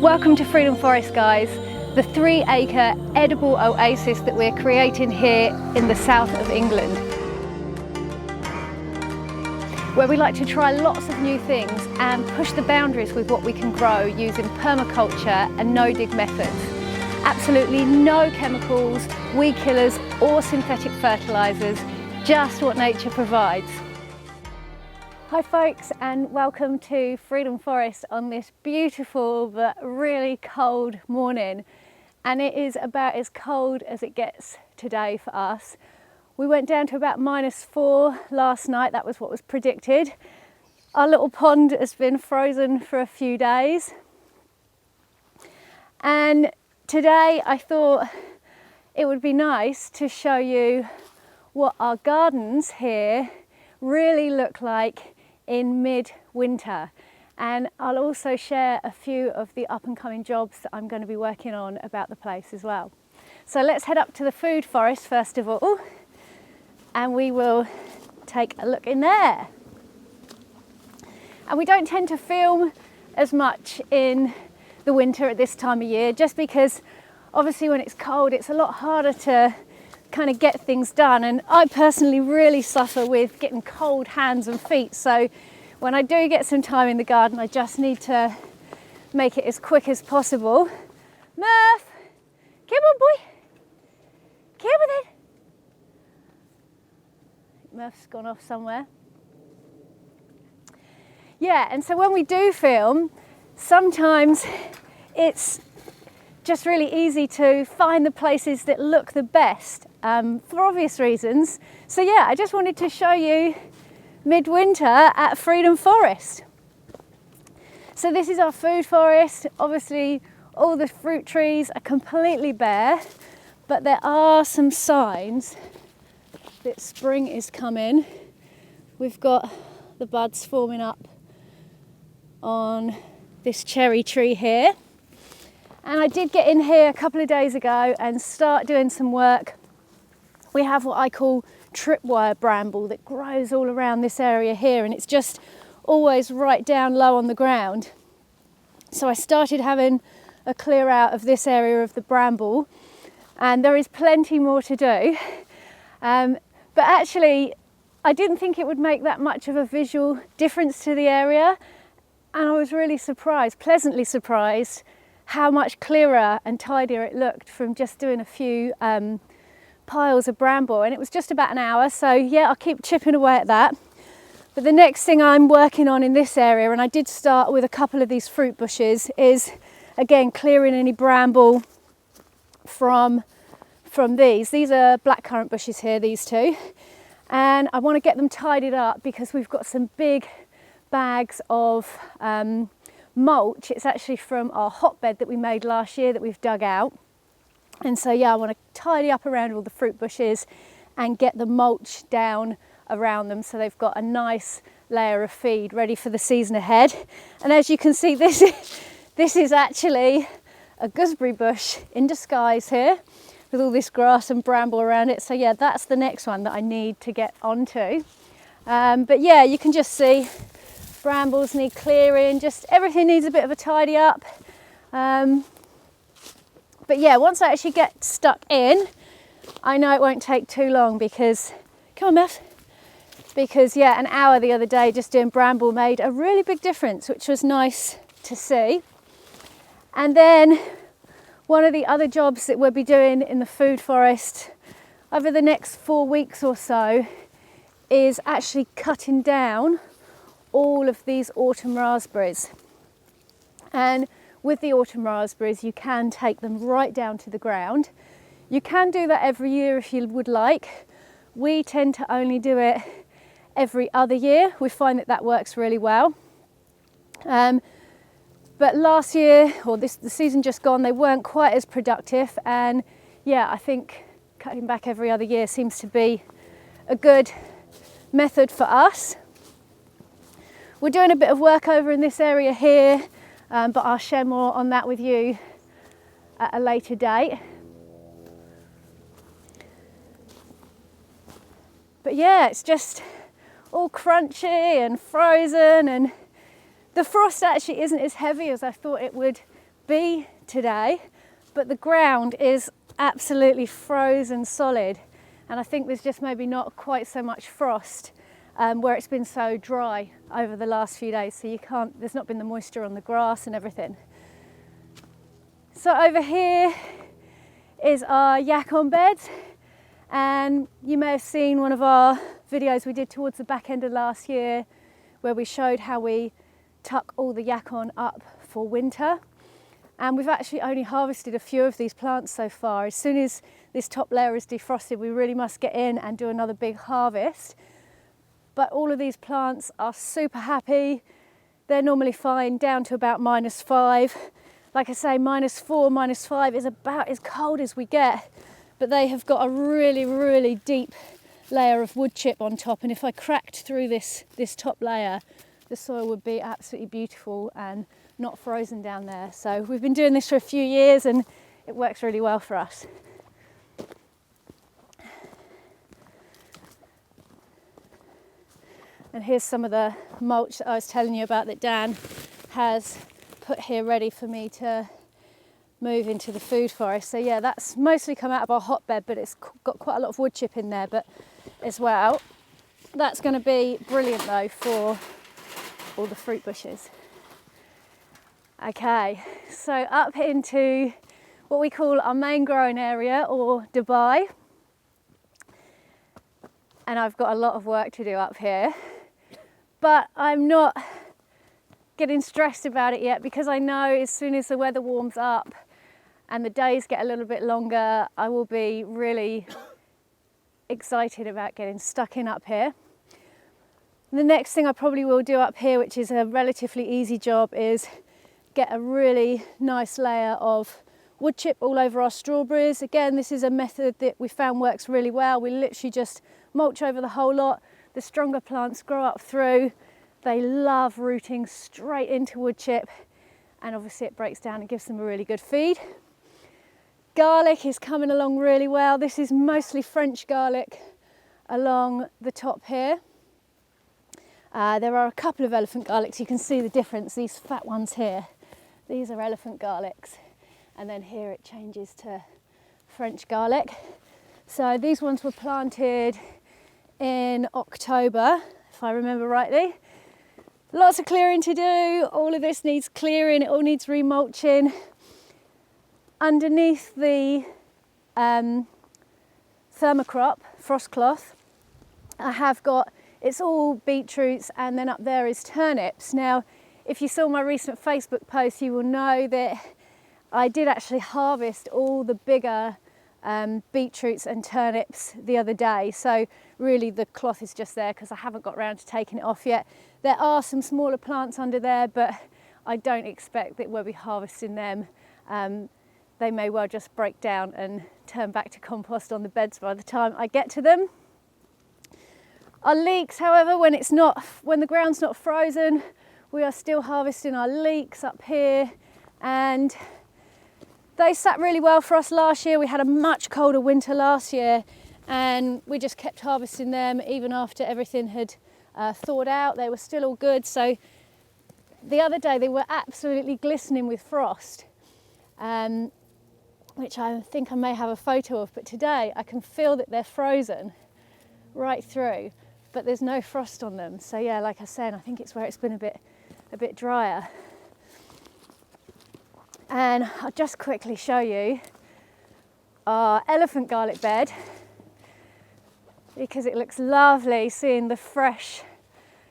Welcome to Freedom Forest, guys, the 3-acre edible oasis that we're creating here in the south of England, where we like to try lots of new things and push the boundaries with what we can grow using permaculture and no-dig methods. Absolutely no chemicals, weed killers or synthetic fertilisers, just what nature provides. Hi folks, and welcome to Freedom Forest on this beautiful but really cold morning. And it is about as cold as it gets today for us. We went down to about -4 last night, that was what was predicted. Our little pond has been frozen for a few days. And today I thought it would be nice to show you what our gardens here really look like in mid-winter, and I'll also share a few of the up-and-coming jobs that I'm going to be working on about the place as well. So let's head up to the food forest first of all, and we will take a look in there. And we don't tend to film as much in the winter at this time of year, just because obviously when it's cold it's a lot harder to kind of get things done, and I personally really suffer with getting cold hands and feet, so when I do get some time in the garden I just need to make it as quick as possible. Murph, come on boy, come on then. Murph's gone off somewhere. Yeah, and so when we do film, sometimes it's just really easy to find the places that look the best, for obvious reasons. So yeah, I just wanted to show you midwinter at Freedom Forest. So this is our food forest. Obviously all the fruit trees are completely bare, but there are some signs that spring is coming. We've got the buds forming up on this cherry tree here. And I did get in here a couple of days ago and start doing some work. We have what I call tripwire bramble that grows all around this area here, and it's just always right down low on the ground. So I started having a clear out of this area of the bramble, and there is plenty more to do. But actually, I didn't think it would make that much of a visual difference to the area, and I was really surprised, pleasantly surprised, how much clearer and tidier it looked from just doing a few piles of bramble. And it was just about an hour, so yeah, I'll keep chipping away at that. But the next thing I'm working on in this area, and I did start with a couple of these fruit bushes, is again clearing any bramble from these. These are blackcurrant bushes here, these two, and I want to get them tidied up because we've got some big bags of mulch. It's actually from our hotbed that we made last year that we've dug out. And so yeah, I want to tidy up around all the fruit bushes and get the mulch down around them so they've got a nice layer of feed ready for the season ahead. And as you can see, this is actually a gooseberry bush in disguise here with all this grass and bramble around it. So yeah, that's the next one that I need to get onto. But yeah, you can just see brambles need clearing, just everything needs a bit of a tidy up. But yeah, once I actually get stuck in, I know it won't take too long because, come on Meth, because yeah, an hour the other day just doing bramble made a really big difference, which was nice to see. And then one of the other jobs that we'll be doing in the food forest over the next 4 weeks or so is actually cutting down all of these autumn raspberries. And with the autumn raspberries, you can take them right down to the ground. You can do that every year if you would like. We tend to only do it every other year. We find that that works really well. But last year, or the season just gone, they weren't quite as productive. And yeah, I think cutting back every other year seems to be a good method for us. We're doing a bit of work over in this area here, but I'll share more on that with you at a later date. But yeah, it's just all crunchy and frozen, and the frost actually isn't as heavy as I thought it would be today, but the ground is absolutely frozen solid, and I think there's just maybe not quite so much frost where it's been so dry over the last few days, so there's not been the moisture on the grass and everything. So over here is our Yakon Bed, and you may have seen one of our videos we did towards the back end of last year where we showed how we tuck all the Yakon up for winter. And we've actually only harvested a few of these plants so far. As soon as this top layer is defrosted, we really must get in and do another big harvest. But all of these plants are super happy. They're normally fine down to about -5. Like I say, -4, -5 is about as cold as we get. But they have got a really, really deep layer of wood chip on top. And if I cracked through this top layer, the soil would be absolutely beautiful and not frozen down there. So we've been doing this for a few years and it works really well for us. And here's some of the mulch that I was telling you about that Dan has put here ready for me to move into the food forest. So yeah, that's mostly come out of our hotbed, but it's got quite a lot of wood chip in there but as well. That's going to be brilliant though for all the fruit bushes. Okay, so up into what we call our main growing area, or Dubai. And I've got a lot of work to do up here, but I'm not getting stressed about it yet because I know as soon as the weather warms up and the days get a little bit longer, I will be really excited about getting stuck in up here. The next thing I probably will do up here, which is a relatively easy job, is get a really nice layer of wood chip all over our strawberries. Again, this is a method that we found works really well. We literally just mulch over the whole lot. The stronger plants grow up through. They love rooting straight into wood chip, and obviously it breaks down and gives them a really good feed. Garlic is coming along really well. This is mostly French garlic along the top here. There are a couple of elephant garlics. You can see the difference. These fat ones here, these are elephant garlics, and then here it changes to French garlic. So these ones were planted in October, if I remember rightly. Lots of clearing to do. All of this needs clearing. It all needs remulching. Underneath the thermocrop, frost cloth, I have got, it's all beetroots, and then up there is turnips. Now, if you saw my recent Facebook post, you will know that I did actually harvest all the bigger beetroots and turnips the other day. So really the cloth is just there because I haven't got around to taking it off yet. There are some smaller plants under there, but I don't expect that we'll be harvesting them. They may well just break down and turn back to compost on the beds by the time I get to them. Our leeks, however, when the ground's not frozen, we are still harvesting our leeks up here, and they sat really well for us last year. We had a much colder winter last year, and we just kept harvesting them even after everything had thawed out. They were still all good. So the other day they were absolutely glistening with frost, which I think I may have a photo of, but today I can feel that they're frozen right through, but there's no frost on them. So yeah, like I said, I think it's where it's been a bit drier. And I'll just quickly show you our elephant garlic bed, because it looks lovely seeing the fresh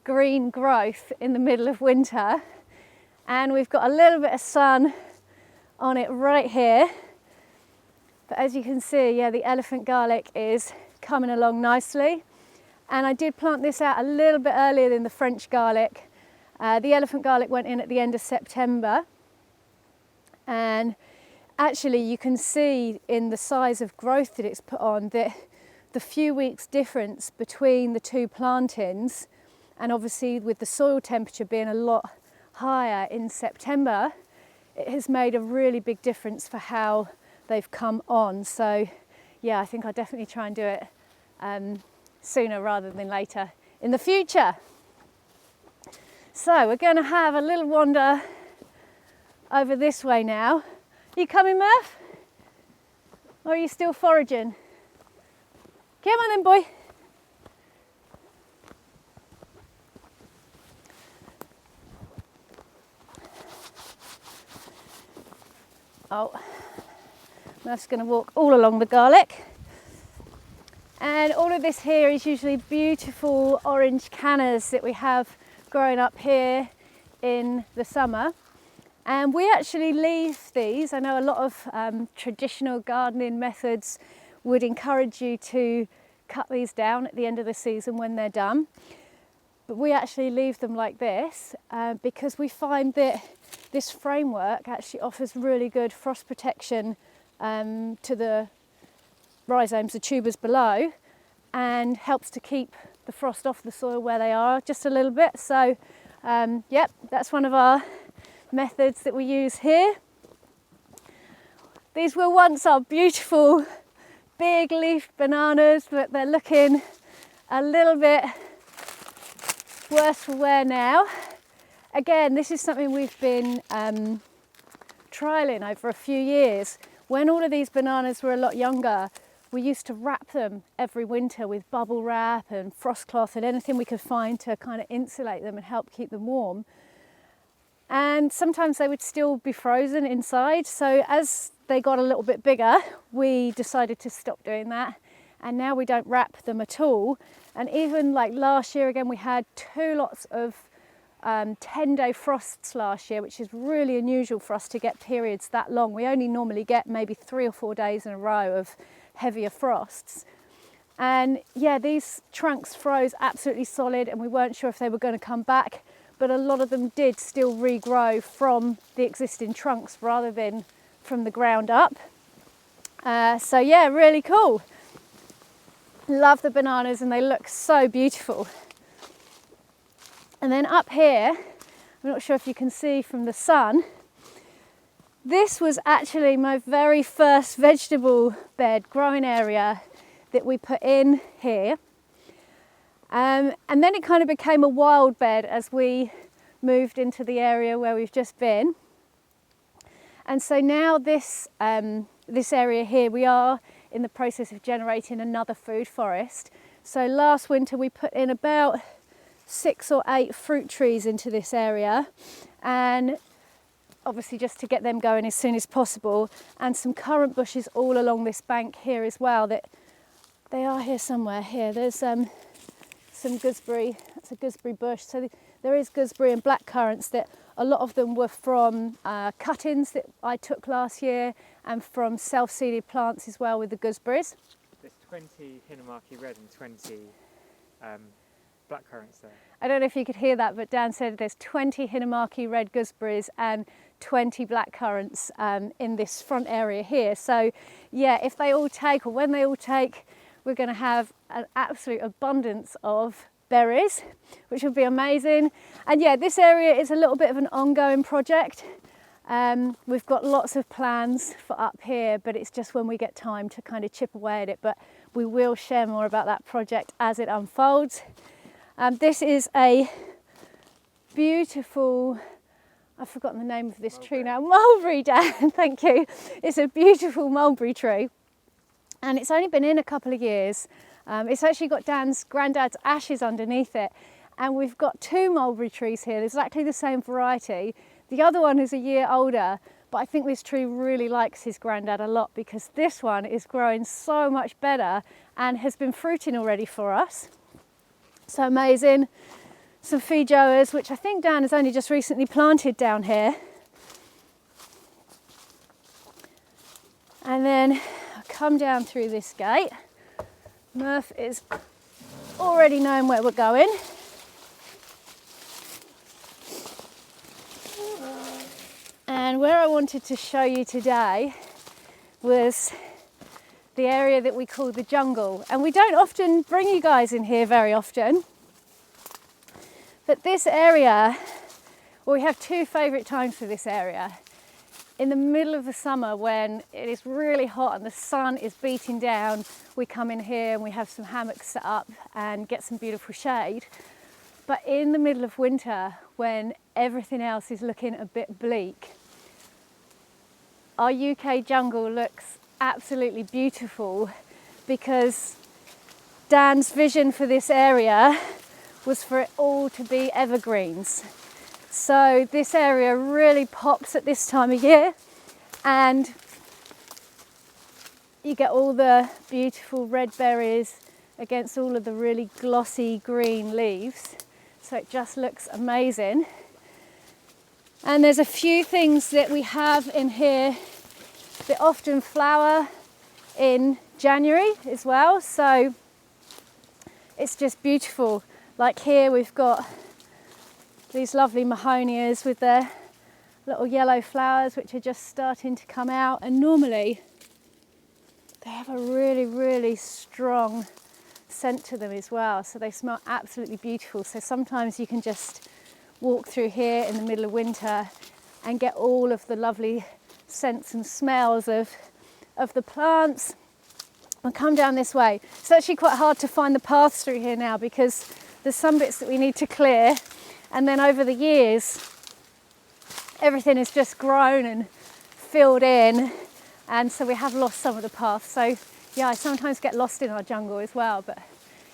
green growth in the middle of winter. And we've got a little bit of sun on it right here. But as you can see, yeah, the elephant garlic is coming along nicely. And I did plant this out a little bit earlier than the French garlic. The elephant garlic went in at the end of September. And actually you can see in the size of growth that it's put on that the few weeks difference between the two plantings, and obviously with the soil temperature being a lot higher in September, it has made a really big difference for how they've come on. So yeah, I think I'll definitely try and do it sooner rather than later in the future. So we're going to have a little wander over this way now. You coming, Murph? Or are you still foraging? Come on then, boy. Oh, Murph's going to walk all along the garlic. And all of this here is usually beautiful orange cannas that we have growing up here in the summer. And we actually leave these. I know a lot of traditional gardening methods would encourage you to cut these down at the end of the season when they're done. But we actually leave them like this because we find that this framework actually offers really good frost protection to the rhizomes, the tubers below, and helps to keep the frost off the soil where they are just a little bit. So, yep, that's one of our methods that we use here. These were once our beautiful big leaf bananas, but they're looking a little bit worse for wear now. Again, this is something we've been trialling over a few years. When all of these bananas were a lot younger, we used to wrap them every winter with bubble wrap and frost cloth and anything we could find to kind of insulate them and help keep them warm. And sometimes they would still be frozen inside. So as they got a little bit bigger, we decided to stop doing that. And now we don't wrap them at all. And even like last year, again, we had 2 lots of 10-day frosts last year, which is really unusual for us to get periods that long. We only normally get maybe 3 or 4 days in a row of heavier frosts. And yeah, these trunks froze absolutely solid and we weren't sure if they were going to come back, but a lot of them did still regrow from the existing trunks rather than from the ground up. So yeah, really cool. Love the bananas and they look so beautiful. And then up here, I'm not sure if you can see from the sun, this was actually my very first vegetable bed growing area that we put in here. And then it kind of became a wild bed as we moved into the area where we've just been. And so now this area here, we are in the process of generating another food forest. So last winter we put in about 6 or 8 fruit trees into this area, and obviously just to get them going as soon as possible, and some currant bushes all along this bank here as well. That they are here somewhere. Here there's some gooseberry. That's a gooseberry bush. So there is gooseberry and black currants that a lot of them were from cuttings that I took last year and from self-seeded plants as well with the gooseberries. There's 20 Hinnomaki red and 20 black currants there. I don't know if you could hear that, but Dan said there's 20 Hinnomaki red gooseberries and 20 black currants in this front area here. So yeah, if they all take, or when they all take, we're going to have an absolute abundance of berries, which would be amazing. And yeah, this area is a little bit of an ongoing project. We've got lots of plans for up here, but it's just when we get time to kind of chip away at it. But we will share more about that project as it unfolds. This is a beautiful, I've forgotten the name of this mulberry tree now. Mulberry, Dan, thank you. It's a beautiful mulberry tree. And it's only been in a couple of years. It's actually got Dan's granddad's ashes underneath it. And we've got 2 mulberry trees here, exactly the same variety. The other one is a year older, but I think this tree really likes his granddad a lot because this one is growing so much better and has been fruiting already for us. So amazing. Some Fijjoas, which I think Dan has only just recently planted down here. And then I'll come down through this gate. Murph is already knowing where we're going. And where I wanted to show you today was the area that we call the jungle. And we don't often bring you guys in here very often. But this area, well, we have 2 favourite times for this area. In the middle of the summer when it is really hot and the sun is beating down, we come in here and we have some hammocks set up and get some beautiful shade. But in the middle of winter, when everything else is looking a bit bleak, our UK jungle looks absolutely beautiful because Dan's vision for this area was for it all to be evergreens. So this area really pops at this time of year, and you get all the beautiful red berries against all of the really glossy green leaves. So it just looks amazing. And there's a few things that we have in here that often flower in January as well. So it's just beautiful. Like here we've got these lovely mahonias with their little yellow flowers which are just starting to come out, and normally they have a really strong scent to them as well, so they smell absolutely beautiful. So sometimes you can just walk through here in the middle of winter and get all of the lovely scents and smells of the plants. I'll come down this way. It's actually quite hard to find the paths through here now because there's some bits that we need to clear, and then over the years everything has just grown and filled in, and so we have lost some of the paths. So yeah, I sometimes get lost in our jungle as well, but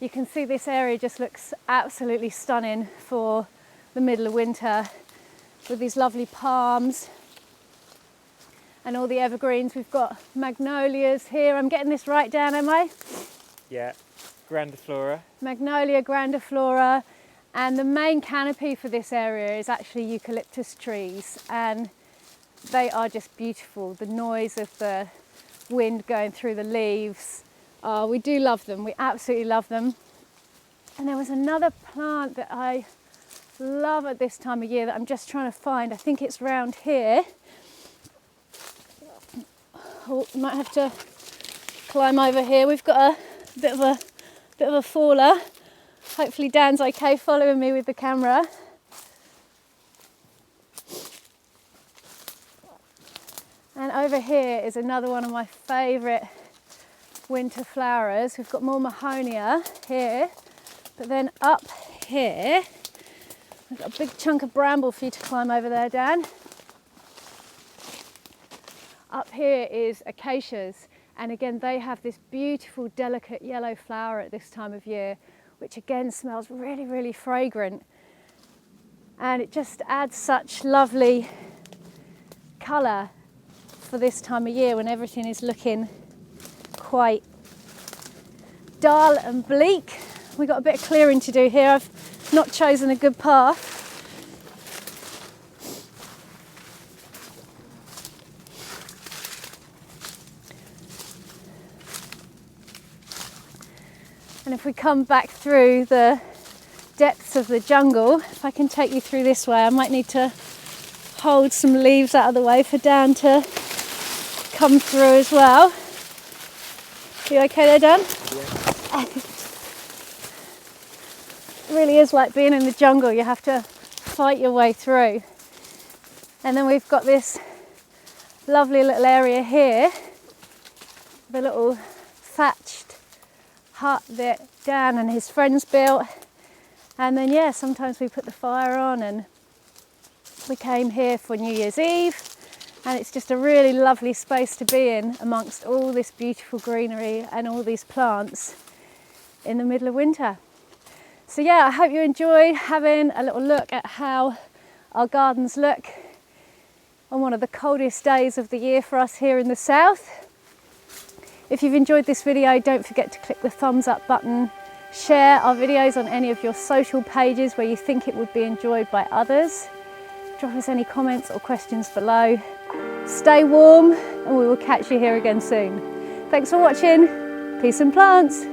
you can see this area just looks absolutely stunning for the middle of winter with these lovely palms and all the evergreens. We've got magnolias here. I'm getting this right, Dan, am I? Yeah, grandiflora. Magnolia grandiflora. And the main canopy for this area is actually eucalyptus trees, and they are just beautiful. The noise of the wind going through the leaves, we do love them, we absolutely love them. And there was another plant that I love at this time of year that I'm just trying to find. I think it's round here. Oh, might have to climb over here. We've got a bit of a faller. Hopefully Dan's okay following me with the camera. And over here is another one of my favourite winter flowers. We've got more mahonia here, but then up here, I've got a big chunk of bramble for you to climb over there, Dan. Up here is acacias, and again they have this beautiful delicate yellow flower at this time of year, which again smells really fragrant, and it just adds such lovely colour for this time of year when everything is looking quite dull and bleak. We've got a bit of clearing to do here. I've not chosen a good path. And if we come back through the depths of the jungle, if I can take you through this way, I might need to hold some leaves out of the way for Dan to come through as well. Are you okay there, Dan? Yeah. It really is like being in the jungle. You have to fight your way through. And then we've got this lovely little area here, the little thatched hut that Dan and his friends built. And then yeah, sometimes we put the fire on, and we came here for New Year's Eve, and it's just a really lovely space to be in amongst all this beautiful greenery and all these plants in the middle of winter. So yeah, I hope you enjoyed having a little look at how our gardens look on one of the coldest days of the year for us here in the south. If you've enjoyed this video, don't forget to click the thumbs up button. Share our videos on any of your social pages where you think it would be enjoyed by others. Drop us any comments or questions below. Stay warm, and we will catch you here again soon. Thanks for watching. Peace and plants.